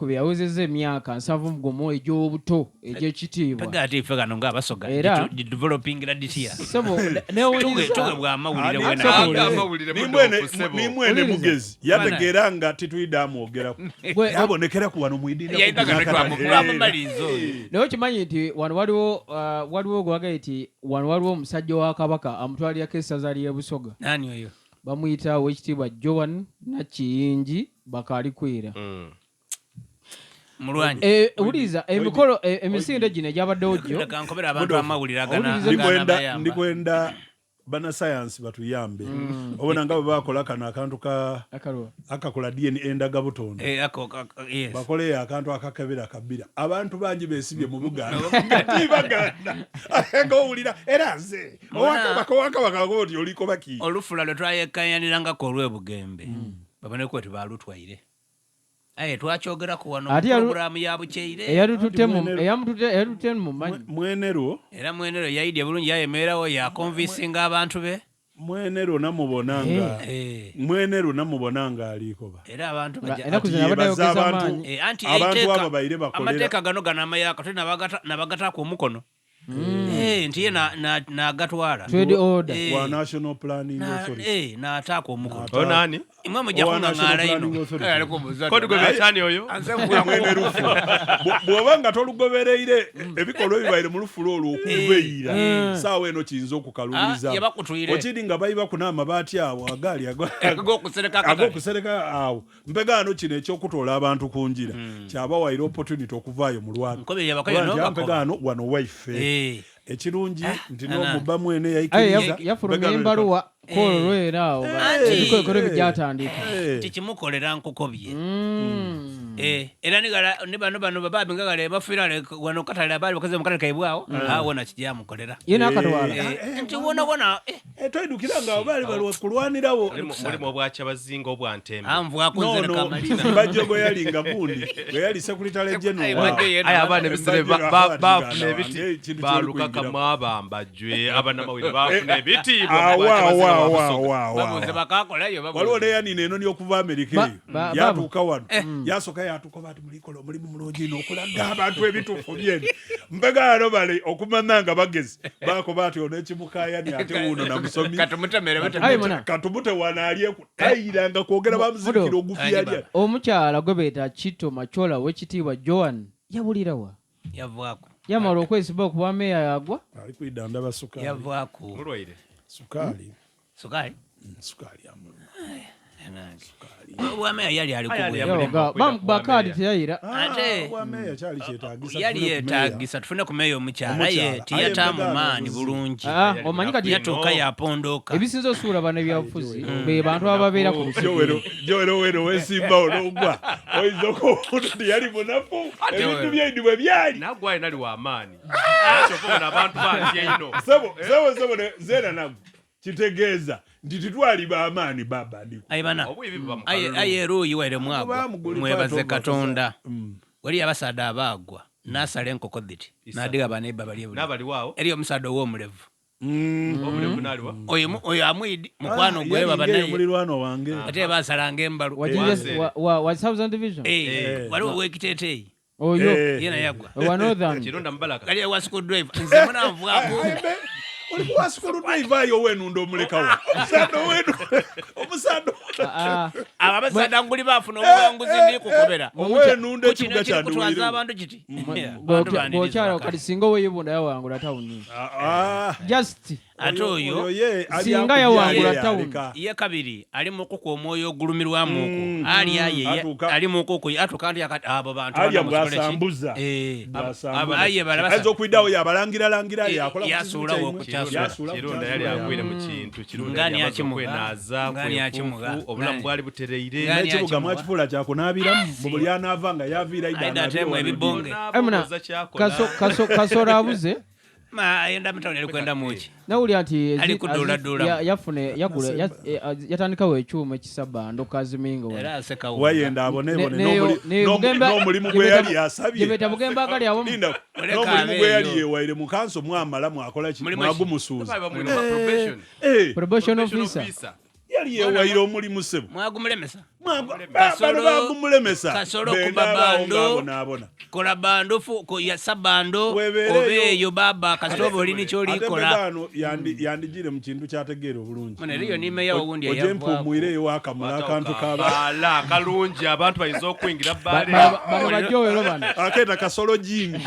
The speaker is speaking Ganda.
Wakubye yawezezza emyaka 7 egy'obuto egy'ekitiibwa. Tagati ife kano ng'abasoga developing la this year. Sebo newuliza bwa amawulire nimwene mugezi yategeera nga tituyidde amwogerako yabonekera ku wano mwidinda naye okimanyi nti wano waliwo gwagaye nti wano waliwo omusajja wa Kabaka amutwalirako essaza ly'e Busoga. Nani oyo? Bamuyita Oweekitiibwa Joan Nakiyingi Bakalikwera. Mulwanyi. Uliza emikolo emisinde gino egyabaddewo gyo. Kankobera abantu amawulire agana. Ndikwenda bana science batuyambe. Obona nga bakola kana akantu akakola DNA endaga butondo. Yes. Bakole akantu akakabira kabira. Abantu bangi besibye mu Buganda. Tibaganda. Ngo ulira eraze. Owaka oti oliko baki. Olufula lwe twayekanyaniranga ko Lwebugembe. Babane ko tibalutwaire. Twakyogera ku wano program ya Bucheire. Eyamutute mu manyi. Mwenero. Era mwenero yaidye bulungi yayemerawo ya convincing abantu be. Mwenero namubonanga. Mwenero namubonanga aliko ba. Era abantu anti abantu abo bayire bakolera. Amateeka gano amayaka tuli nabagata ku mukono. Ntiye na gatwala. Trade order. Wa National Planning Authority. Na ataka omukono. Onani? Imwe mujafuna ngala ino. Kodi gwe batani oyo? Mwene rufu. Bwobanga tolugobereire ebikolo bibaire mu lufulo olwo okuveira. Sawa eno kinzo okukalumiriza. Okidi nga bayiba kuna amabati awo agali agokusereka awo. Mpegano kino ekyokutola abantu kunjira. Kyaba waire opportunity okuvaayo mu lwatu. Nkobe yabakoyo no. Mpegano wano wife. Ekirungi nti n'omuba mwene yayikiriza yafulumya embaluwa kololwera ebikokolo byatandika tikimukolera nkukobye era ne bano bababi ngagale bafira wano katale abali bakaze mukatale kaibwawo wona kijamukolera yena akatwala nti wona twedukira nga bali kulwanirawo mulimo obwacha bazinga obwantembe amvwa kunzera kamaliza bajogo yalinga bundi we yali secretary general abana bisere bafuna ebiti baluka kamwabamba jwe abana mawili bafuna ebiti babuze bakakola yo babuze waliwo yani neno ni okuva America yatuka wano yasoka yatuka bati mulikolo mulimu mulungi n'okulaga abantu ebitufu byene mbegano bale okumananga bagezi bako bati ono ekimukaya ni ate uno na musomi katumute wanaliye kutayiranga kwogera bamuzikira ogufi yali omukyala gwebeeta Kito Machola Oweekitiibwa Joan yabulirawa yavwako yamala okwesiba okuba meya yagwa ali kwidanda basukali yavwako mulwaire sukali Wameya yali alikubuya bakadi teyayira ate wameya kyali kyetagisa yali yetagisa tufune kumeya omukyala ye tiyatamu maani bulungi omanyi kati yatuuka yapondoka ebisinza osuula bano ebyabufuzi be bantu ababeera ku jowero wesimba ologwa oyizoko omuntu yali munafu ebintu byendi bwe byali nagwaye nali wa amaani kyokubona abantu bangi eino sebo zena nagu kitegeeza ndi titwali ba amaani baba ndiko ayibana ayeruyi were mwagwa mwebaze Katonda wali abasada abagwa nasala enkoko dhiti nadiga baneba bali nabali wao eriyo musada owomulevu omulevu naliwa oyo amwidi mukwano gwe baba naye mulirwano wange ate basalanga embalu wa Southern Division wali Oweekiteeteyi oyo yena yagwa wa Northern kironda mbalaka kali wa school driver nze mwana mvuako ulikuwa school driver yo wenu ndo mulekawo omusado abasada nguli bafuna obuwanguzi ndi kukobera wenu ndo kibuga kya kutwaza abantu kiti bokyalo kali singa weyibunda yawangula tawuni just atoyo singa yawangula tawuni ye kabiri ali mukuko omwoyo ogulumirwamu ali ali mukuko atukandi abo bantu bwasambuza aye balabasa azokwiddawo yabalangira yakola yasula kironda yali agwire mu kintu kironda yakwenaza kwefufu obulamu bwali butereire n'ekibuga mwakifula kyakunaabiramu buli anaavanga yaviira kasora abuze yenda mutawuni ali kwenda muki nawuli ati yafune yatandikawo ekyuma ekisaba ndokaziminga wayenda n'omulimu gwe yali asabye Bugembe agali awo n'omulimu gwe yali yewaire mu kanso mwamala mwakola ki mwagumusuuza probation officer yali yewaire omulimu sebo mwagumulemesa bagumulemesa kasolo kubabando kola bando fu ya sabando obeyo baba kasobo olini kyolikola yandigire mu kintu kyategeera obulungi moneriyo nimeya owundi ojempu muireyo wakamula akantu kabala kalungi abantu bayiza okwingira bale bano bajowero bano aketa kasolo jini